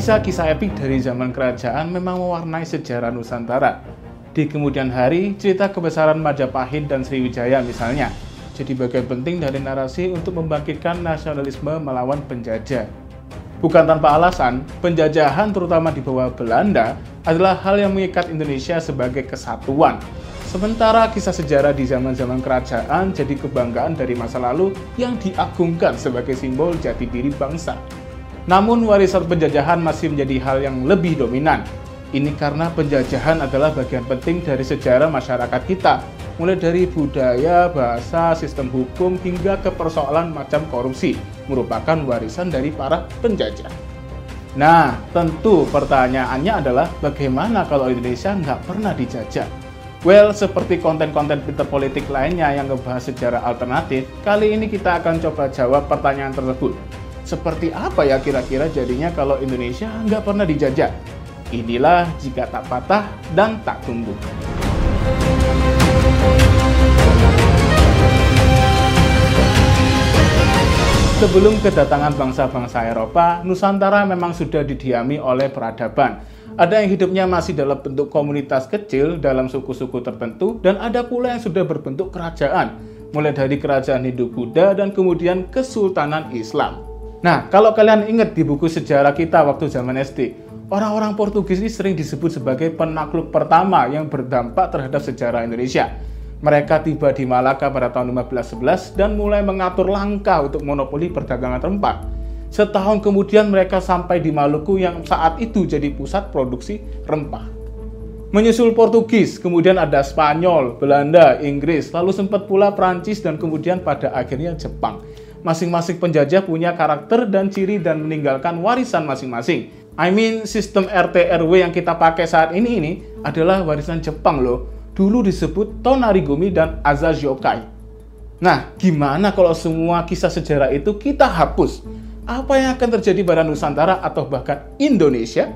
Kisah-kisah epik dari zaman kerajaan memang mewarnai sejarah Nusantara. Di kemudian hari, cerita kebesaran Majapahit dan Sriwijaya misalnya, jadi bagian penting dari narasi untuk membangkitkan nasionalisme melawan penjajah. Bukan tanpa alasan, penjajahan terutama di bawah Belanda adalah hal yang mengikat Indonesia sebagai kesatuan. Sementara kisah sejarah di zaman-zaman kerajaan jadi kebanggaan dari masa lalu yang diagungkan sebagai simbol jati diri bangsa. Namun warisan penjajahan masih menjadi hal yang lebih dominan. Ini karena penjajahan adalah bagian penting dari sejarah masyarakat kita, mulai dari budaya, bahasa, sistem hukum, hingga ke persoalan macam korupsi, merupakan warisan dari para penjajah. Nah, tentu pertanyaannya adalah bagaimana kalau Indonesia nggak pernah dijajah? Well, seperti konten-konten Twitter politik lainnya yang ngebahas sejarah alternatif, kali ini kita akan coba jawab pertanyaan tersebut. Seperti apa ya kira-kira jadinya kalau Indonesia nggak pernah dijajah? Inilah Jika Tak Patah dan Tak Tumbuh. Sebelum kedatangan bangsa-bangsa Eropa, Nusantara memang sudah didiami oleh peradaban. Ada yang hidupnya masih dalam bentuk komunitas kecil dalam suku-suku tertentu, dan ada pula yang sudah berbentuk kerajaan, mulai dari kerajaan Hindu-Buddha dan kemudian Kesultanan Islam. Nah, kalau kalian ingat di buku sejarah kita waktu zaman SD, orang-orang Portugis ini sering disebut sebagai penakluk pertama yang berdampak terhadap sejarah Indonesia. Mereka tiba di Malaka pada tahun 1511 dan mulai mengatur langkah untuk monopoli perdagangan rempah. Setahun kemudian mereka sampai di Maluku yang saat itu jadi pusat produksi rempah. Menyusul Portugis, kemudian ada Spanyol, Belanda, Inggris, lalu sempat pula Prancis dan kemudian pada akhirnya Jepang. Masing-masing penjajah punya karakter dan ciri dan meninggalkan warisan masing-masing. I mean, sistem RT RW yang kita pakai saat ini adalah warisan Jepang loh. Dulu disebut Tonarigumi dan Azajokai. Nah, gimana kalau semua kisah sejarah itu kita hapus? Apa yang akan terjadi pada Nusantara atau bahkan Indonesia?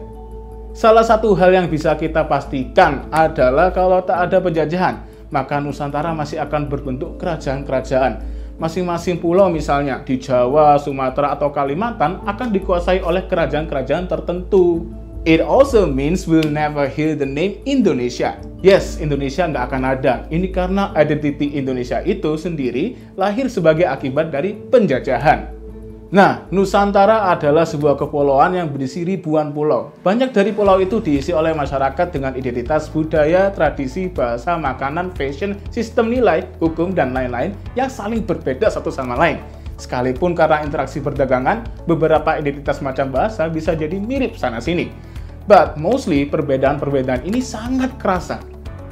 Salah satu hal yang bisa kita pastikan adalah kalau tak ada penjajahan, maka Nusantara masih akan berbentuk kerajaan-kerajaan. Masing-masing pulau misalnya di Jawa, Sumatera, atau Kalimantan akan dikuasai oleh kerajaan-kerajaan tertentu. It also means we'll never hear the name Indonesia. Yes, Indonesia nggak akan ada. Ini karena identity Indonesia itu sendiri lahir sebagai akibat dari penjajahan. Nah, Nusantara adalah sebuah kepulauan yang berisi ribuan pulau. Banyak dari pulau itu diisi oleh masyarakat dengan identitas budaya, tradisi, bahasa, makanan, fashion, sistem nilai, hukum, dan lain-lain yang saling berbeda satu sama lain. Sekalipun karena interaksi perdagangan, beberapa identitas macam bahasa bisa jadi mirip sana-sini. But mostly, perbedaan-perbedaan ini sangat kerasa.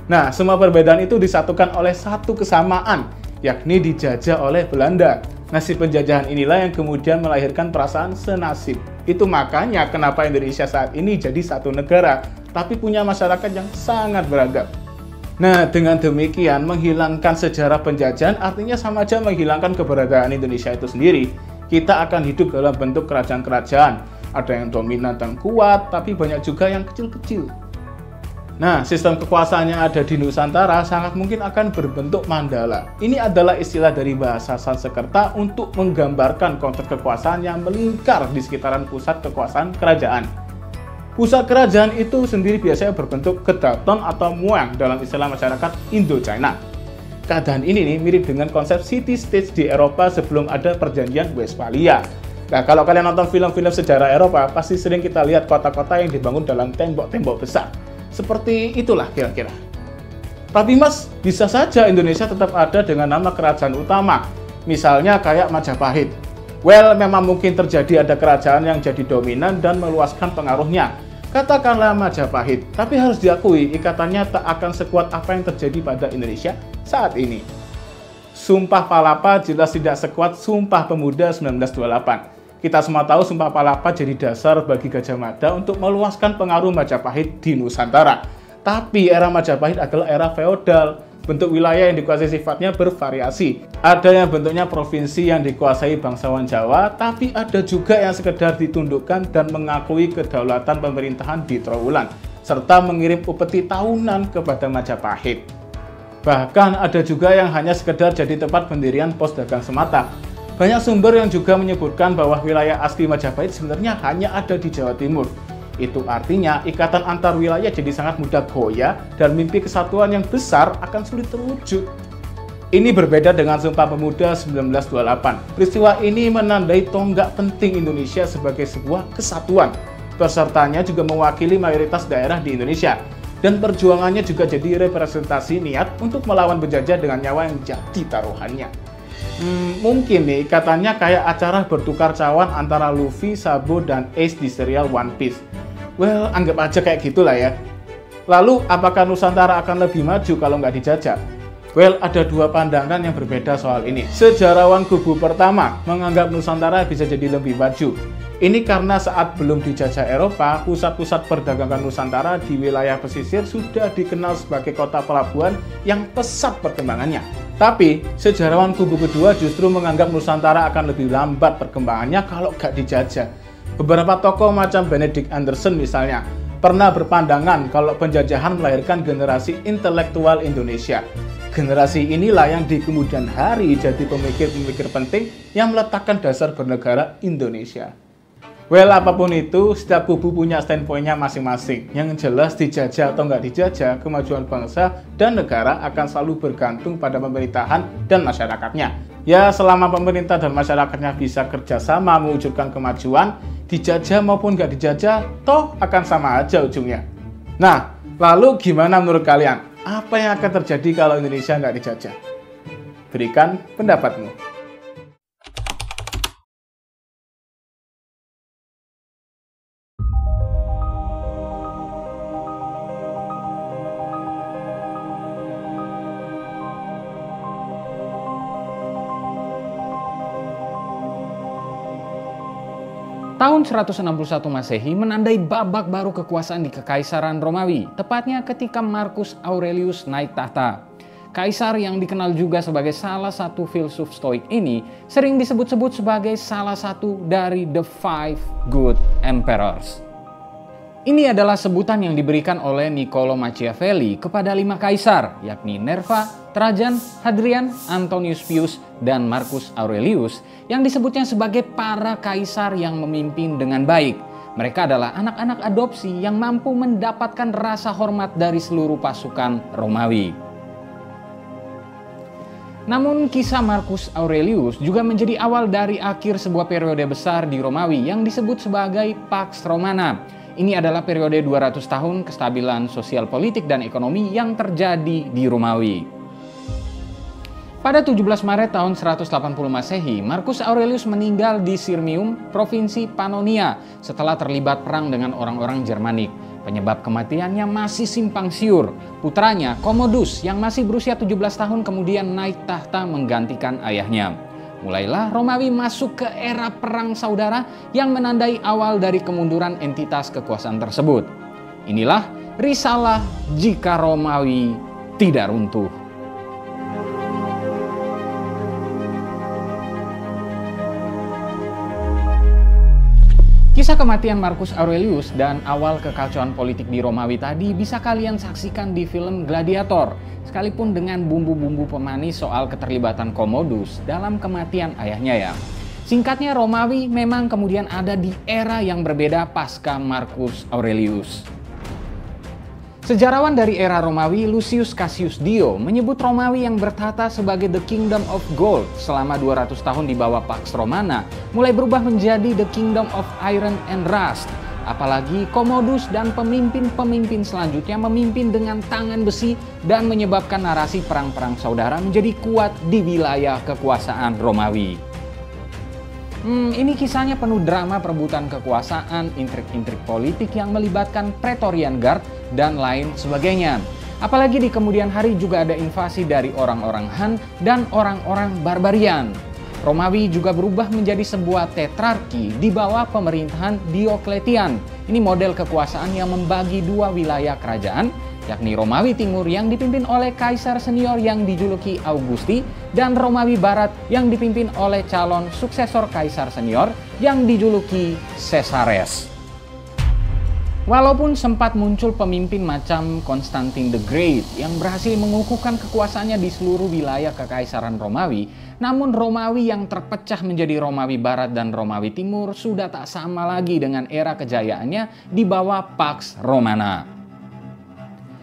Nah, semua perbedaan itu disatukan oleh satu kesamaan, yakni dijajah oleh Belanda. Nasib penjajahan inilah yang kemudian melahirkan perasaan senasib. Itu makanya kenapa Indonesia saat ini jadi satu negara, tapi punya masyarakat yang sangat beragam. Nah, dengan demikian, menghilangkan sejarah penjajahan artinya sama aja menghilangkan keberadaan Indonesia itu sendiri. Kita akan hidup dalam bentuk kerajaan-kerajaan. Ada yang dominan dan kuat, tapi banyak juga yang kecil-kecil. Nah, sistem kekuasaan yang ada di Nusantara sangat mungkin akan berbentuk mandala. Ini adalah istilah dari bahasa Sanskerta untuk menggambarkan konteks kekuasaan yang melingkar di sekitaran pusat kekuasaan kerajaan. Pusat kerajaan itu sendiri biasanya berbentuk kedaton atau muang dalam istilah masyarakat Indo-China. Keadaan ini mirip dengan konsep city-state di Eropa sebelum ada perjanjian Westphalia. Nah, kalau kalian nonton film-film sejarah Eropa, pasti sering kita lihat kota-kota yang dibangun dalam tembok-tembok besar. Seperti itulah kira-kira. Tapi mas, bisa saja Indonesia tetap ada dengan nama kerajaan utama. Misalnya kayak Majapahit. Well, memang mungkin terjadi ada kerajaan yang jadi dominan dan meluaskan pengaruhnya. Katakanlah Majapahit, tapi harus diakui ikatannya tak akan sekuat apa yang terjadi pada Indonesia saat ini. Sumpah Palapa jelas tidak sekuat Sumpah Pemuda 1928. Kita semua tahu Sumpah Palapa jadi dasar bagi Gajah Mada untuk meluaskan pengaruh Majapahit di Nusantara. Tapi era Majapahit adalah era feodal. Bentuk wilayah yang dikuasai sifatnya bervariasi. Ada yang bentuknya provinsi yang dikuasai bangsawan Jawa, tapi ada juga yang sekedar ditundukkan dan mengakui kedaulatan pemerintahan di Trowulan, serta mengirim upeti tahunan kepada Majapahit. Bahkan ada juga yang hanya sekedar jadi tempat pendirian pos dagang semata. Banyak sumber yang juga menyebutkan bahwa wilayah asli Majapahit sebenarnya hanya ada di Jawa Timur. Itu artinya ikatan antar wilayah jadi sangat mudah goyah dan mimpi kesatuan yang besar akan sulit terwujud. Ini berbeda dengan Sumpah Pemuda 1928. Peristiwa ini menandai tonggak penting Indonesia sebagai sebuah kesatuan. Pesertanya juga mewakili mayoritas daerah di Indonesia. Dan perjuangannya juga jadi representasi niat untuk melawan penjajah dengan nyawa yang jadi taruhannya. Mungkin nih ikatannya kayak acara bertukar cawan antara Luffy, Sabo, dan Ace di serial One Piece. Well, anggap aja kayak gitulah ya. Lalu, apakah Nusantara akan lebih maju kalau nggak dijajah? Well, ada dua pandangan yang berbeda soal ini. Sejarawan kubu pertama menganggap Nusantara bisa jadi lebih maju. Ini karena saat belum dijajah Eropa, pusat-pusat perdagangan Nusantara di wilayah pesisir sudah dikenal sebagai kota pelabuhan yang pesat perkembangannya. Tapi, sejarawan kubu kedua justru menganggap Nusantara akan lebih lambat perkembangannya kalau nggak dijajah. Beberapa tokoh macam Benedict Anderson misalnya, pernah berpandangan kalau penjajahan melahirkan generasi intelektual Indonesia. Generasi inilah yang di kemudian hari jadi pemikir-pemikir penting yang meletakkan dasar bernegara Indonesia. Well, apapun itu, setiap kubu punya standpoint-nya masing-masing. Yang jelas dijajah atau nggak dijajah, kemajuan bangsa dan negara akan selalu bergantung pada pemerintahan dan masyarakatnya. Ya, selama pemerintah dan masyarakatnya bisa kerjasama mewujudkan kemajuan, dijajah maupun nggak dijajah, toh akan sama aja ujungnya. Nah, lalu gimana menurut kalian? Apa yang akan terjadi kalau Indonesia nggak dijajah? Berikan pendapatmu. Tahun 161 Masehi menandai babak baru kekuasaan di Kekaisaran Romawi, tepatnya ketika Marcus Aurelius naik tahta. Kaisar yang dikenal juga sebagai salah satu filsuf Stoik ini sering disebut-sebut sebagai salah satu dari The Five Good Emperors. Ini adalah sebutan yang diberikan oleh Niccolo Machiavelli kepada 5 kaisar, yakni Nerva, Trajan, Hadrian, Antonius Pius, dan Marcus Aurelius, yang disebutnya sebagai para kaisar yang memimpin dengan baik. Mereka adalah anak-anak adopsi yang mampu mendapatkan rasa hormat dari seluruh pasukan Romawi. Namun kisah Marcus Aurelius juga menjadi awal dari akhir sebuah periode besar di Romawi yang disebut sebagai Pax Romana. Ini adalah periode 200 tahun kestabilan sosial politik dan ekonomi yang terjadi di Romawi. Pada 17 Maret tahun 180 Masehi, Marcus Aurelius meninggal di Sirmium, provinsi Pannonia, setelah terlibat perang dengan orang-orang Jermanik. Penyebab kematiannya masih simpang siur. Putranya, Commodus, yang masih berusia 17 tahun kemudian naik tahta menggantikan ayahnya. Mulailah Romawi masuk ke era perang saudara yang menandai awal dari kemunduran entitas kekuasaan tersebut. Inilah risalah jika Romawi tidak runtuh. Kisah kematian Marcus Aurelius dan awal kekacauan politik di Romawi tadi bisa kalian saksikan di film Gladiator, sekalipun dengan bumbu-bumbu pemanis soal keterlibatan Commodus dalam kematian ayahnya ya. Singkatnya, Romawi memang kemudian ada di era yang berbeda pasca Marcus Aurelius. Sejarawan dari era Romawi, Lucius Cassius Dio, menyebut Romawi yang bertata sebagai the Kingdom of Gold selama 200 tahun di bawah Pax Romana mulai berubah menjadi the Kingdom of Iron and Rust. Apalagi Commodus dan pemimpin-pemimpin selanjutnya memimpin dengan tangan besi dan menyebabkan narasi perang-perang saudara menjadi kuat di wilayah kekuasaan Romawi. Ini kisahnya penuh drama perebutan kekuasaan, intrik-intrik politik yang melibatkan Praetorian Guard, dan lain sebagainya. Apalagi di kemudian hari juga ada invasi dari orang-orang Han dan orang-orang Barbarian. Romawi juga berubah menjadi sebuah tetrarki di bawah pemerintahan Diocletian. Ini model kekuasaan yang membagi dua wilayah kerajaan, yakni Romawi Timur yang dipimpin oleh Kaisar senior yang dijuluki Augusti, dan Romawi Barat yang dipimpin oleh calon suksesor Kaisar senior yang dijuluki Caesares. Walaupun sempat muncul pemimpin macam Konstantin the Great yang berhasil mengukuhkan kekuasaannya di seluruh wilayah Kekaisaran Romawi, namun Romawi yang terpecah menjadi Romawi Barat dan Romawi Timur sudah tak sama lagi dengan era kejayaannya di bawah Pax Romana.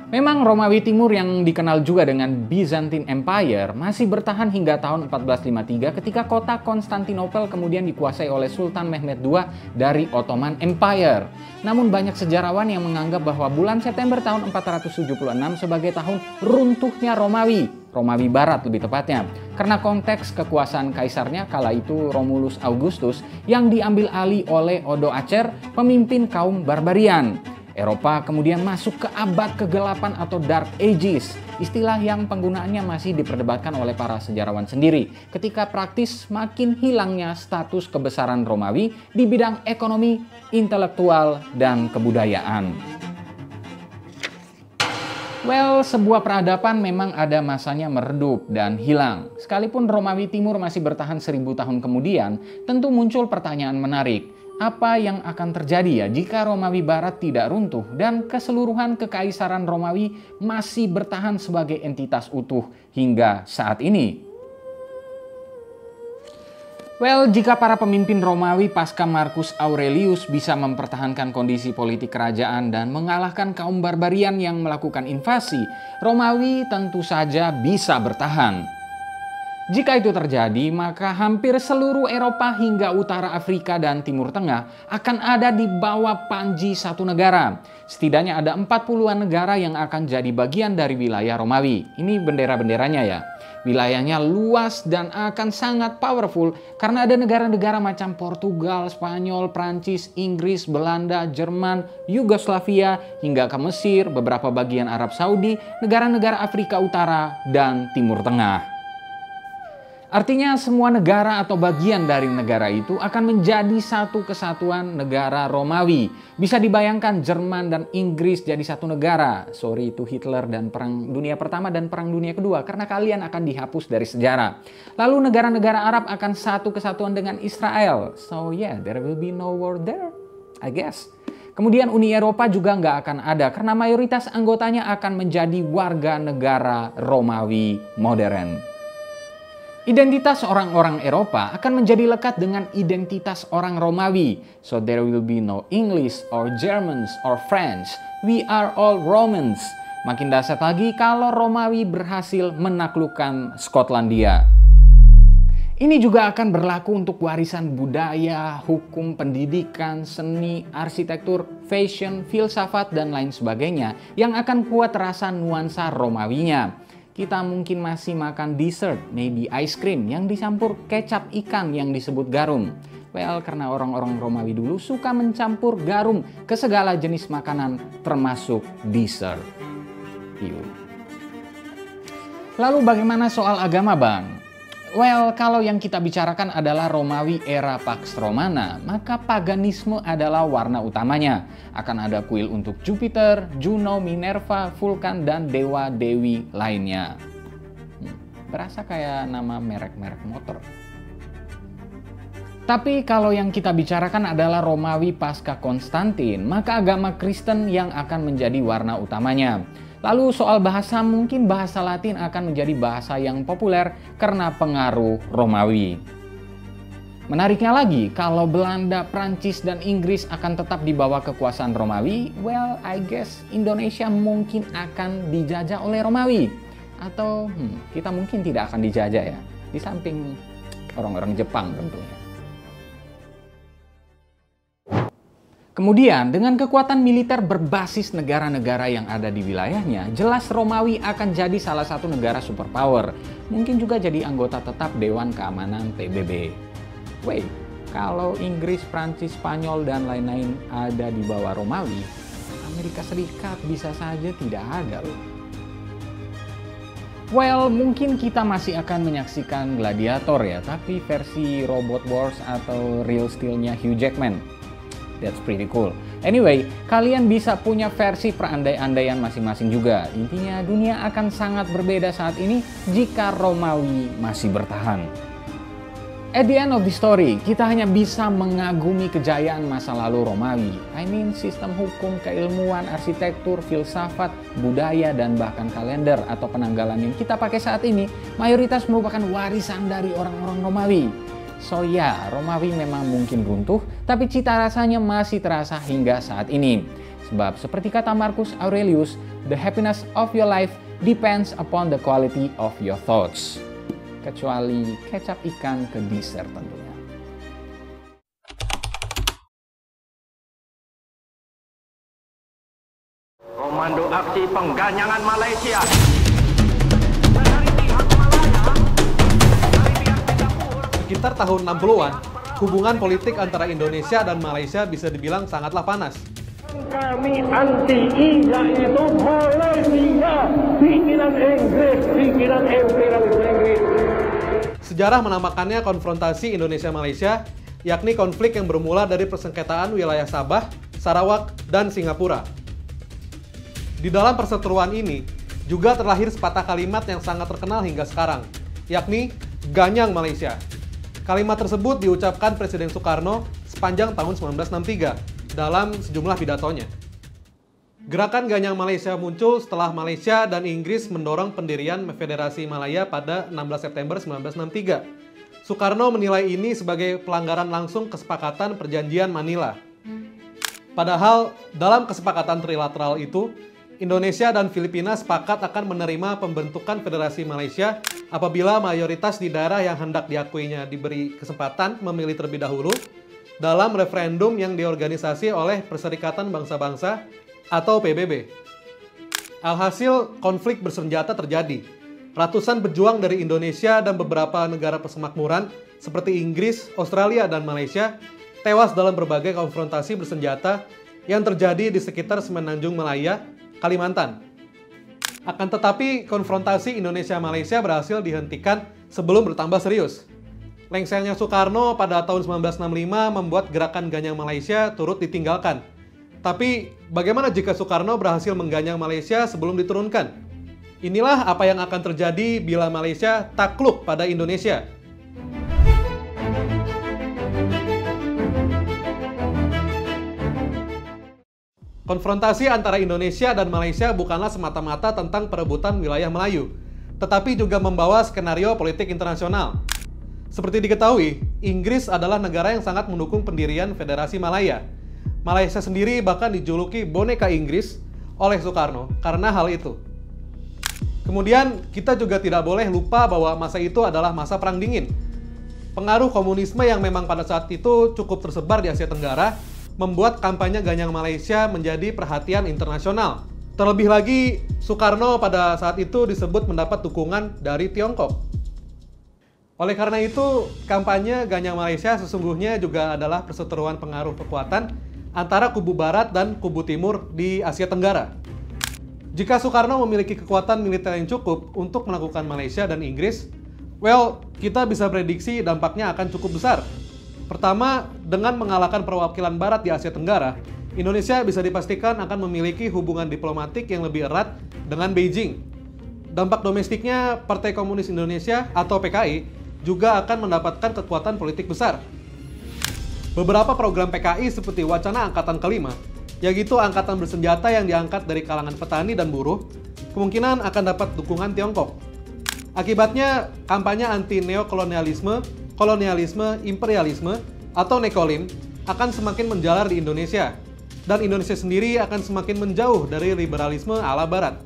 Memang Romawi Timur yang dikenal juga dengan Byzantine Empire masih bertahan hingga tahun 1453 ketika kota Konstantinopel kemudian dikuasai oleh Sultan Mehmed II dari Ottoman Empire. Namun banyak sejarawan yang menganggap bahwa bulan September tahun 476 sebagai tahun runtuhnya Romawi Barat lebih tepatnya, karena konteks kekuasaan kaisarnya kala itu Romulus Augustus yang diambil alih oleh Odoacer, pemimpin kaum barbarian. Eropa kemudian masuk ke abad kegelapan atau Dark Ages, istilah yang penggunaannya masih diperdebatkan oleh para sejarawan sendiri ketika praktis makin hilangnya status kebesaran Romawi di bidang ekonomi, intelektual, dan kebudayaan. Sebuah peradaban memang ada masanya meredup dan hilang. Sekalipun Romawi Timur masih bertahan 1000 tahun kemudian, tentu muncul pertanyaan menarik. Apa yang akan terjadi ya jika Romawi Barat tidak runtuh dan keseluruhan kekaisaran Romawi masih bertahan sebagai entitas utuh hingga saat ini? Jika para pemimpin Romawi pasca Marcus Aurelius bisa mempertahankan kondisi politik kerajaan dan mengalahkan kaum barbarian yang melakukan invasi, Romawi tentu saja bisa bertahan. Jika itu terjadi, maka hampir seluruh Eropa hingga utara Afrika dan Timur Tengah akan ada di bawah panji satu negara. Setidaknya ada 40-an negara yang akan jadi bagian dari wilayah Romawi. Ini bendera-benderanya ya. Wilayahnya luas dan akan sangat powerful karena ada negara-negara macam Portugal, Spanyol, Prancis, Inggris, Belanda, Jerman, Yugoslavia, hingga ke Mesir, beberapa bagian Arab Saudi, negara-negara Afrika Utara, dan Timur Tengah. Artinya semua negara atau bagian dari negara itu akan menjadi satu kesatuan negara Romawi. Bisa dibayangkan Jerman dan Inggris jadi satu negara. Sorry itu Hitler dan Perang Dunia Pertama dan Perang Dunia Kedua karena kalian akan dihapus dari sejarah. Lalu negara-negara Arab akan satu kesatuan dengan Israel. So yeah, there will be no war there, I guess. Kemudian Uni Eropa juga nggak akan ada karena mayoritas anggotanya akan menjadi warga negara Romawi modern. Identitas orang-orang Eropa akan menjadi lekat dengan identitas orang Romawi. So there will be no English or Germans or French. We are all Romans. Makin dahsyat lagi kalau Romawi berhasil menaklukkan Skotlandia. Ini juga akan berlaku untuk warisan budaya, hukum, pendidikan, seni, arsitektur, fashion, filsafat, dan lain sebagainya yang akan kuat rasa nuansa Romawinya. Kita mungkin masih makan dessert, maybe ice cream yang dicampur kecap ikan yang disebut garum. Karena orang-orang Romawi dulu suka mencampur garum ke segala jenis makanan termasuk dessert. Lalu bagaimana soal agama, Bang? Kalau yang kita bicarakan adalah Romawi era Pax Romana, maka paganisme adalah warna utamanya. Akan ada kuil untuk Jupiter, Juno, Minerva, Vulkan, dan dewa-dewi lainnya. Berasa kayak nama merek-merek motor. Tapi kalau yang kita bicarakan adalah Romawi pasca Konstantin, maka agama Kristen yang akan menjadi warna utamanya. Lalu soal bahasa, mungkin bahasa Latin akan menjadi bahasa yang populer karena pengaruh Romawi. Menariknya lagi, kalau Belanda, Prancis, dan Inggris akan tetap di bawah kekuasaan Romawi, I guess Indonesia mungkin akan dijajah oleh Romawi. Atau kita mungkin tidak akan dijajah ya, di samping orang-orang Jepang tentunya. Kemudian, dengan kekuatan militer berbasis negara-negara yang ada di wilayahnya, jelas Romawi akan jadi salah satu negara superpower. Mungkin juga jadi anggota tetap Dewan Keamanan PBB. Kalau Inggris, Prancis, Spanyol, dan lain-lain ada di bawah Romawi, Amerika Serikat bisa saja tidak ada loh. Mungkin kita masih akan menyaksikan Gladiator ya, tapi versi Robot Wars atau Real Steel-nya Hugh Jackman. That's pretty cool. Anyway, kalian bisa punya versi perandai-andaian masing-masing juga. Intinya dunia akan sangat berbeda saat ini jika Romawi masih bertahan. At the end of the story, kita hanya bisa mengagumi kejayaan masa lalu Romawi. Sistem hukum, keilmuan, arsitektur, filsafat, budaya, dan bahkan kalender atau penanggalan yang kita pakai saat ini mayoritas merupakan warisan dari orang-orang Romawi. So ya, Romawi memang mungkin runtuh, tapi cita rasanya masih terasa hingga saat ini. Sebab seperti kata Marcus Aurelius, the happiness of your life depends upon the quality of your thoughts. Kecuali kecap ikan ke dessert tentunya. Komando Aksi Pengganyangan Malaysia. Sekitar tahun 60-an, hubungan politik antara Indonesia dan Malaysia bisa dibilang sangatlah panas. Kami anti yaitu Malaysia, pikiran Inggris, pikiran imperialis Inggris. Sejarah menamakannya konfrontasi Indonesia-Malaysia, yakni konflik yang bermula dari persengketaan wilayah Sabah, Sarawak, dan Singapura. Di dalam perseteruan ini, juga terlahir sepatah kalimat yang sangat terkenal hingga sekarang, yakni Ganyang Malaysia. Kalimat tersebut diucapkan Presiden Soekarno sepanjang tahun 1963 dalam sejumlah pidatonya. Gerakan Ganyang Malaysia muncul setelah Malaysia dan Inggris mendorong pendirian Federasi Malaya pada 16 September 1963. Soekarno menilai ini sebagai pelanggaran langsung kesepakatan Perjanjian Manila. Padahal, dalam kesepakatan trilateral itu, Indonesia dan Filipina sepakat akan menerima pembentukan Federasi Malaysia apabila mayoritas di daerah yang hendak diakuinya diberi kesempatan memilih terlebih dahulu dalam referendum yang diorganisasi oleh Perserikatan Bangsa-Bangsa atau PBB. Alhasil, konflik bersenjata terjadi. Ratusan pejuang dari Indonesia dan beberapa negara persemakmuran seperti Inggris, Australia, dan Malaysia tewas dalam berbagai konfrontasi bersenjata yang terjadi di sekitar Semenanjung Malaya, Kalimantan. Akan tetapi, konfrontasi Indonesia-Malaysia berhasil dihentikan sebelum bertambah serius. Lengsernya Soekarno pada tahun 1965 membuat gerakan Ganyang Malaysia turut ditinggalkan. Tapi, bagaimana jika Soekarno berhasil mengganyang Malaysia sebelum diturunkan? Inilah apa yang akan terjadi bila Malaysia takluk pada Indonesia. Konfrontasi antara Indonesia dan Malaysia bukanlah semata-mata tentang perebutan wilayah Melayu, tetapi juga membawa skenario politik internasional. Seperti diketahui, Inggris adalah negara yang sangat mendukung pendirian Federasi Malaya. Malaysia sendiri bahkan dijuluki boneka Inggris oleh Soekarno karena hal itu. Kemudian, kita juga tidak boleh lupa bahwa masa itu adalah masa Perang Dingin. Pengaruh komunisme yang memang pada saat itu cukup tersebar di Asia Tenggara membuat kampanye Ganyang Malaysia menjadi perhatian internasional. Terlebih lagi, Soekarno pada saat itu disebut mendapat dukungan dari Tiongkok. Oleh karena itu, kampanye Ganyang Malaysia sesungguhnya juga adalah perseteruan pengaruh kekuatan antara kubu barat dan kubu timur di Asia Tenggara. Jika Soekarno memiliki kekuatan militer yang cukup untuk melakukan Malaysia dan Inggris, kita bisa prediksi dampaknya akan cukup besar. Pertama, dengan mengalahkan perwakilan barat di Asia Tenggara, Indonesia bisa dipastikan akan memiliki hubungan diplomatik yang lebih erat dengan Beijing. Dampak domestiknya, Partai Komunis Indonesia atau PKI juga akan mendapatkan kekuatan politik besar. Beberapa program PKI seperti Wacana Angkatan Kelima, yaitu angkatan bersenjata yang diangkat dari kalangan petani dan buruh, kemungkinan akan dapat dukungan Tiongkok. Akibatnya, kampanye anti neokolonialisme, kolonialisme, imperialisme, atau nekolim akan semakin menjalar di Indonesia, dan Indonesia sendiri akan semakin menjauh dari liberalisme ala Barat.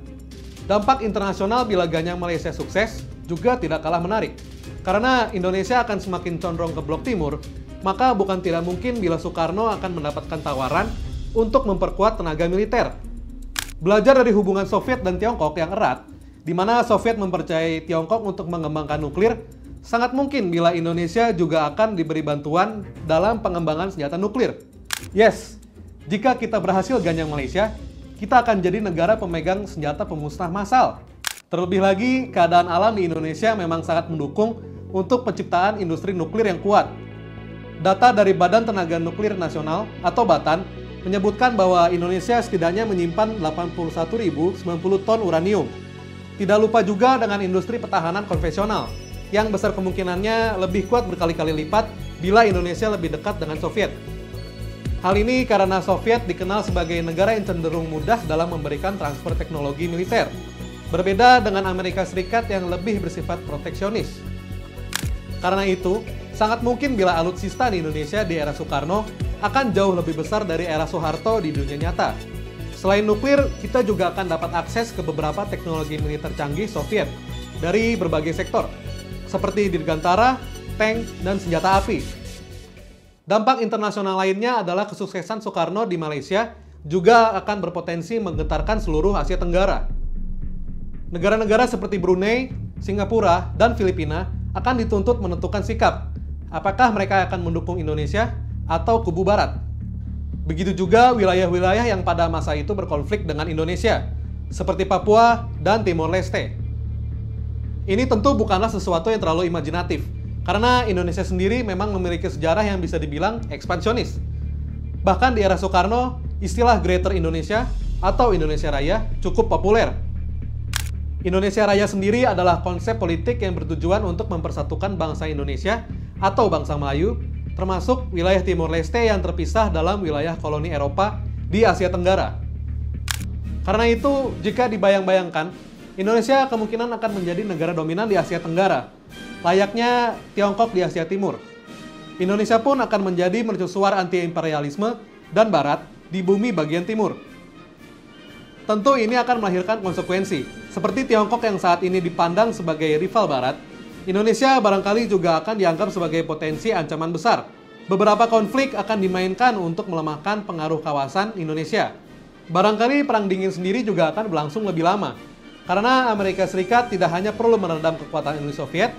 Dampak internasional bila Ganyang Malaysia sukses juga tidak kalah menarik. Karena Indonesia akan semakin condong ke Blok Timur, maka bukan tidak mungkin bila Soekarno akan mendapatkan tawaran untuk memperkuat tenaga militer. Belajar dari hubungan Soviet dan Tiongkok yang erat, di mana Soviet mempercayai Tiongkok untuk mengembangkan nuklir, sangat mungkin bila Indonesia juga akan diberi bantuan dalam pengembangan senjata nuklir. Yes, jika kita berhasil Ganyang Malaysia, kita akan jadi negara pemegang senjata pemusnah massal. Terlebih lagi, keadaan alam di Indonesia memang sangat mendukung untuk penciptaan industri nuklir yang kuat. Data dari Badan Tenaga Nuklir Nasional atau BATN menyebutkan bahwa Indonesia setidaknya menyimpan 81.090 ton uranium. Tidak lupa juga dengan industri pertahanan konvensional, yang besar kemungkinannya lebih kuat berkali-kali lipat bila Indonesia lebih dekat dengan Soviet. Hal ini karena Soviet dikenal sebagai negara yang cenderung mudah dalam memberikan transfer teknologi militer, berbeda dengan Amerika Serikat yang lebih bersifat proteksionis. Karena itu, sangat mungkin bila alutsista di Indonesia di era Soekarno akan jauh lebih besar dari era Soeharto di dunia nyata. Selain nuklir, kita juga akan dapat akses ke beberapa teknologi militer canggih Soviet dari berbagai sektor, seperti dirgantara, tank, dan senjata api. Dampak internasional lainnya adalah kesuksesan Soekarno di Malaysia juga akan berpotensi menggetarkan seluruh Asia Tenggara. Negara-negara seperti Brunei, Singapura, dan Filipina akan dituntut menentukan sikap. Apakah mereka akan mendukung Indonesia atau kubu Barat? Begitu juga wilayah-wilayah yang pada masa itu berkonflik dengan Indonesia, seperti Papua dan Timor Leste. Ini tentu bukanlah sesuatu yang terlalu imajinatif, karena Indonesia sendiri memang memiliki sejarah yang bisa dibilang ekspansionis. Bahkan di era Soekarno, istilah Greater Indonesia atau Indonesia Raya cukup populer. Indonesia Raya sendiri adalah konsep politik yang bertujuan untuk mempersatukan bangsa Indonesia atau bangsa Melayu, termasuk wilayah Timor Leste yang terpisah dalam wilayah koloni Eropa di Asia Tenggara. Karena itu, jika dibayang-bayangkan, Indonesia kemungkinan akan menjadi negara dominan di Asia Tenggara, layaknya Tiongkok di Asia Timur. Indonesia pun akan menjadi mercusuar anti-imperialisme dan Barat di bumi bagian timur. Tentu ini akan melahirkan konsekuensi. Seperti Tiongkok yang saat ini dipandang sebagai rival Barat, Indonesia barangkali juga akan dianggap sebagai potensi ancaman besar. Beberapa konflik akan dimainkan untuk melemahkan pengaruh kawasan Indonesia. Barangkali Perang Dingin sendiri juga akan berlangsung lebih lama, karena Amerika Serikat tidak hanya perlu meredam kekuatan Uni Soviet,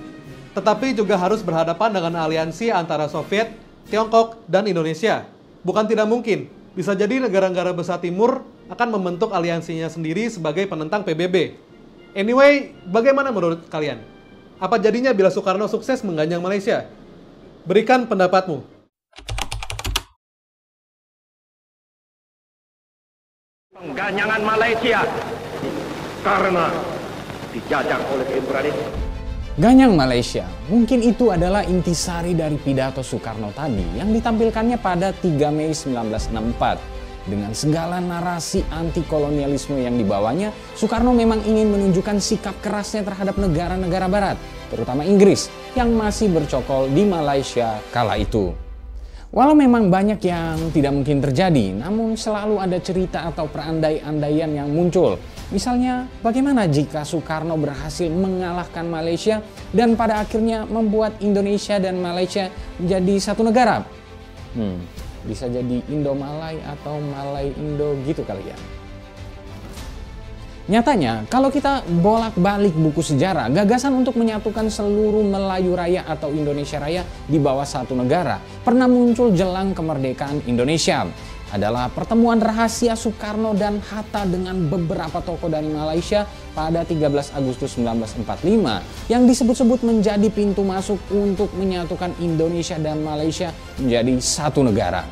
tetapi juga harus berhadapan dengan aliansi antara Soviet, Tiongkok, dan Indonesia. Bukan tidak mungkin, bisa jadi negara-negara besar timur akan membentuk aliansinya sendiri sebagai penentang PBB. Anyway, bagaimana menurut kalian? Apa jadinya bila Soekarno sukses mengganjang Malaysia? Berikan pendapatmu. Pengganyangan Malaysia karena dijajah oleh imperialis. Ganyang Malaysia, mungkin itu adalah intisari dari pidato Soekarno tadi yang ditampilkannya pada 3 Mei 1964. Dengan segala narasi anti-kolonialisme yang dibawanya, Soekarno memang ingin menunjukkan sikap kerasnya terhadap negara-negara Barat, terutama Inggris, yang masih bercokol di Malaysia kala itu. Walau memang banyak yang tidak mungkin terjadi, namun selalu ada cerita atau perandai-andaian yang muncul. Misalnya, bagaimana jika Soekarno berhasil mengalahkan Malaysia dan pada akhirnya membuat Indonesia dan Malaysia menjadi satu negara? Bisa jadi Indo-Malay atau Malay-Indo gitu kali ya. Nyatanya, kalau kita bolak-balik buku sejarah, gagasan untuk menyatukan seluruh Melayu Raya atau Indonesia Raya di bawah satu negara pernah muncul jelang kemerdekaan Indonesia. Adalah pertemuan rahasia Soekarno dan Hatta dengan beberapa tokoh dari Malaysia pada 13 Agustus 1945 yang disebut-sebut menjadi pintu masuk untuk menyatukan Indonesia dan Malaysia menjadi satu negara.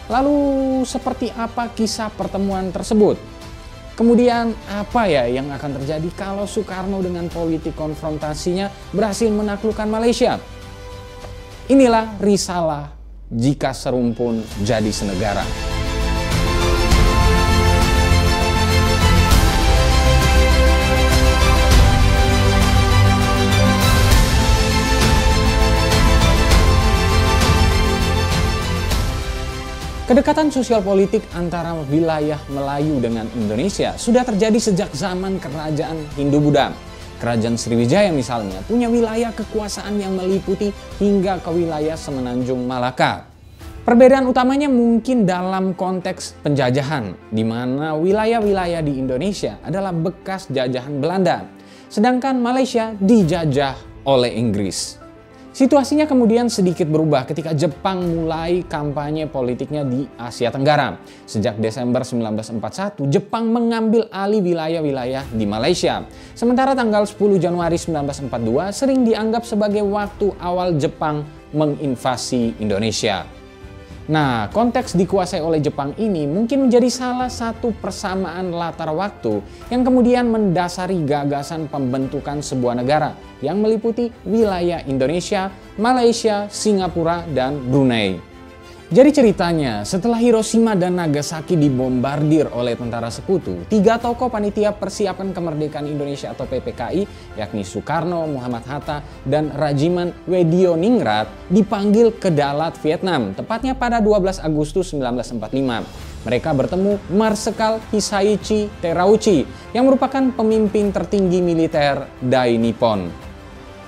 Lalu seperti apa kisah pertemuan tersebut? Kemudian apa ya yang akan terjadi kalau Soekarno dengan politik konfrontasinya berhasil menaklukkan Malaysia? Inilah risalah Jika Serumpun Jadi Senegara. Kedekatan sosial politik antara wilayah Melayu dengan Indonesia sudah terjadi sejak zaman kerajaan Hindu-Buddha. Kerajaan Sriwijaya misalnya punya wilayah kekuasaan yang meliputi hingga ke wilayah Semenanjung Malaka. Perbedaan utamanya mungkin dalam konteks penjajahan, di mana wilayah-wilayah di Indonesia adalah bekas jajahan Belanda, sedangkan Malaysia dijajah oleh Inggris. Situasinya kemudian sedikit berubah ketika Jepang mulai kampanye politiknya di Asia Tenggara. Sejak Desember 1941, Jepang mengambil alih wilayah-wilayah di Malaysia. Sementara tanggal 10 Januari 1942 sering dianggap sebagai waktu awal Jepang menginvasi Indonesia. Nah, konteks dikuasai oleh Jepang ini mungkin menjadi salah satu persamaan latar waktu yang kemudian mendasari gagasan pembentukan sebuah negara yang meliputi wilayah Indonesia, Malaysia, Singapura, dan Brunei. Jadi ceritanya, setelah Hiroshima dan Nagasaki dibombardir oleh tentara sekutu, 3 tokoh panitia persiapan kemerdekaan Indonesia atau PPKI, yakni Soekarno, Muhammad Hatta, dan Rajiman Wedioningrat dipanggil ke Dalat, Vietnam, tepatnya pada 12 Agustus 1945. Mereka bertemu Marsekal Hisaichi Terauchi yang merupakan pemimpin tertinggi militer Dai Nippon.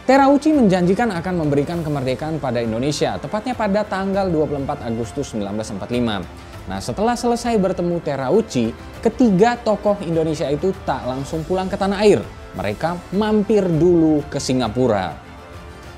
Terauchi menjanjikan akan memberikan kemerdekaan pada Indonesia, tepatnya pada tanggal 24 Agustus 1945. Nah, setelah selesai bertemu Terauchi, ketiga tokoh Indonesia itu tak langsung pulang ke tanah air. Mereka mampir dulu ke Singapura.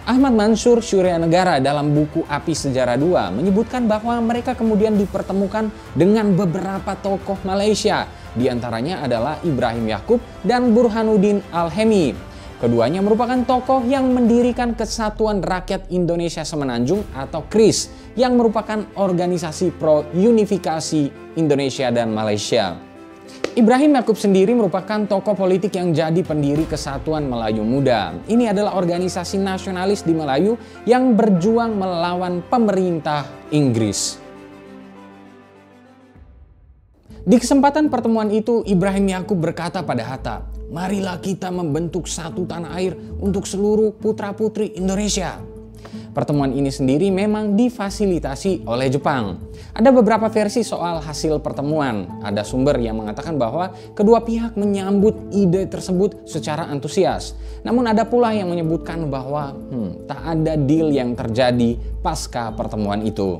Ahmad Mansur Suryanegara dalam buku Api Sejarah 2 menyebutkan bahwa mereka kemudian dipertemukan dengan beberapa tokoh Malaysia. Di antaranya adalah Ibrahim Yaakob dan Burhanuddin Al-Hemi. Keduanya merupakan tokoh yang mendirikan Kesatuan Rakyat Indonesia Semenanjung atau KRIS yang merupakan organisasi pro-unifikasi Indonesia dan Malaysia. Ibrahim Yaakob sendiri merupakan tokoh politik yang jadi pendiri Kesatuan Melayu Muda. Ini adalah organisasi nasionalis di Melayu yang berjuang melawan pemerintah Inggris. Di kesempatan pertemuan itu, Ibrahim Yaakob berkata pada Hatta, "Marilah kita membentuk satu tanah air untuk seluruh putra-putri Indonesia." Pertemuan ini sendiri memang difasilitasi oleh Jepang. Ada beberapa versi soal hasil pertemuan. Ada sumber yang mengatakan bahwa kedua pihak menyambut ide tersebut secara antusias. Namun ada pula yang menyebutkan bahwa tak ada deal yang terjadi pasca pertemuan itu.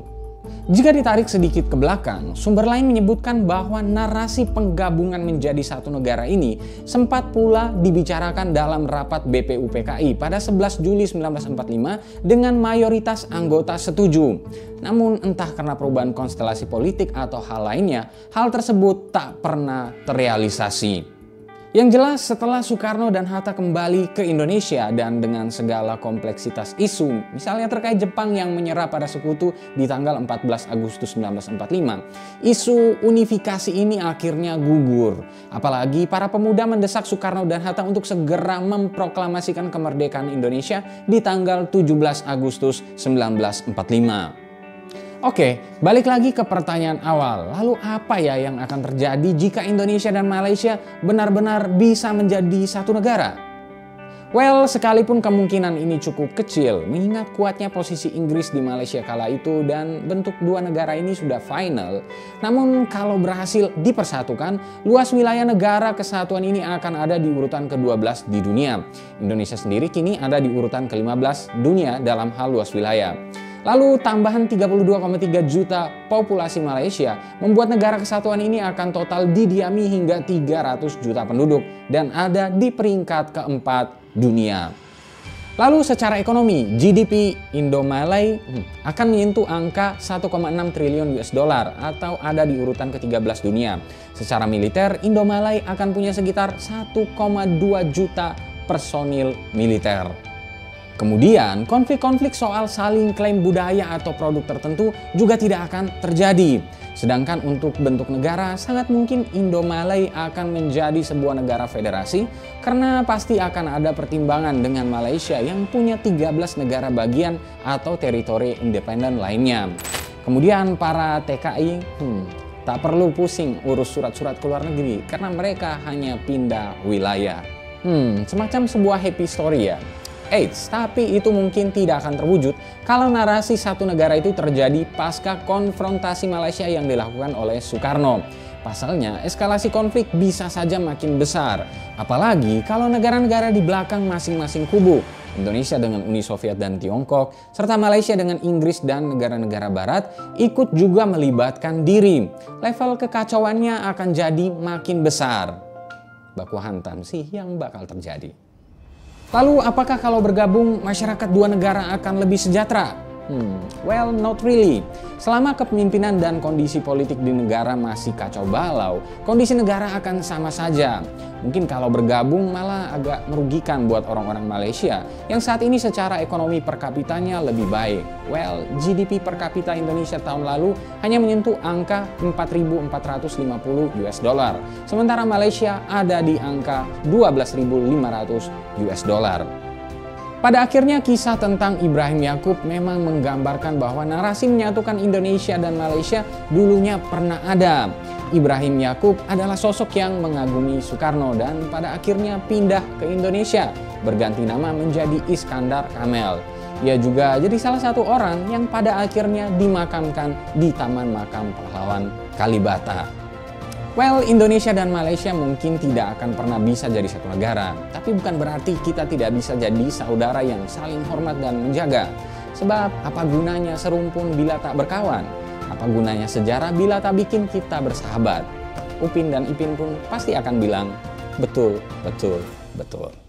Jika ditarik sedikit ke belakang, sumber lain menyebutkan bahwa narasi penggabungan menjadi satu negara ini sempat pula dibicarakan dalam rapat BPUPKI pada 11 Juli 1945 dengan mayoritas anggota setuju. Namun entah karena perubahan konstelasi politik atau hal lainnya, hal tersebut tak pernah terrealisasi. Yang jelas setelah Soekarno dan Hatta kembali ke Indonesia dan dengan segala kompleksitas isu, misalnya terkait Jepang yang menyerah pada sekutu di tanggal 14 Agustus 1945, isu unifikasi ini akhirnya gugur. Apalagi para pemuda mendesak Soekarno dan Hatta untuk segera memproklamasikan kemerdekaan Indonesia di tanggal 17 Agustus 1945. Oke, balik lagi ke pertanyaan awal. Lalu apa ya yang akan terjadi jika Indonesia dan Malaysia benar-benar bisa menjadi satu negara? Well, sekalipun kemungkinan ini cukup kecil, mengingat kuatnya posisi Inggris di Malaysia kala itu dan bentuk dua negara ini sudah final. Namun kalau berhasil dipersatukan, luas wilayah negara kesatuan ini akan ada di urutan ke-12 di dunia. Indonesia sendiri kini ada di urutan ke-15 dunia dalam hal luas wilayah. Lalu tambahan 32,3 juta populasi Malaysia membuat negara kesatuan ini akan total didiami hingga 300 juta penduduk dan ada di peringkat keempat dunia. Lalu secara ekonomi, GDP Indo-Malay akan menyentuh angka 1,6 triliun US dollar atau ada di urutan ke-13 dunia. Secara militer, Indo-Malay akan punya sekitar 1,2 juta personil militer. Kemudian, konflik-konflik soal saling klaim budaya atau produk tertentu juga tidak akan terjadi. Sedangkan untuk bentuk negara, sangat mungkin Indo-Malay akan menjadi sebuah negara federasi karena pasti akan ada pertimbangan dengan Malaysia yang punya 13 negara bagian atau teritori independen lainnya. Kemudian para TKI tak perlu pusing urus surat-surat ke luar negeri karena mereka hanya pindah wilayah. Semacam sebuah happy story ya. Tapi itu mungkin tidak akan terwujud kalau narasi satu negara itu terjadi pasca konfrontasi Malaysia yang dilakukan oleh Soekarno. Pasalnya, eskalasi konflik bisa saja makin besar. Apalagi kalau negara-negara di belakang masing-masing kubu, Indonesia dengan Uni Soviet dan Tiongkok, serta Malaysia dengan Inggris dan negara-negara barat, ikut juga melibatkan diri. Level kekacauannya akan jadi makin besar. Baku hantam sih yang bakal terjadi. Lalu apakah kalau bergabung masyarakat dua negara akan lebih sejahtera? Well, not really. Selama kepemimpinan dan kondisi politik di negara masih kacau balau, kondisi negara akan sama saja. Mungkin kalau bergabung malah agak merugikan buat orang-orang Malaysia yang saat ini secara ekonomi per kapitanya lebih baik. Well, GDP per kapita Indonesia tahun lalu hanya menyentuh angka 4.450 US dollar, sementara Malaysia ada di angka 12.500 US dollar. Pada akhirnya kisah tentang Ibrahim Yaakob memang menggambarkan bahwa narasi menyatukan Indonesia dan Malaysia dulunya pernah ada. Ibrahim Yaakob adalah sosok yang mengagumi Soekarno dan pada akhirnya pindah ke Indonesia, berganti nama menjadi Iskandar Kamel. Ia juga jadi salah satu orang yang pada akhirnya dimakamkan di Taman Makam Pahlawan Kalibata. Well, Indonesia dan Malaysia mungkin tidak akan pernah bisa jadi satu negara, tapi bukan berarti kita tidak bisa jadi saudara yang saling hormat dan menjaga. Sebab apa gunanya serumpun bila tak berkawan? Apa gunanya sejarah bila tak bikin kita bersahabat? Upin dan Ipin pun pasti akan bilang, betul, betul, betul.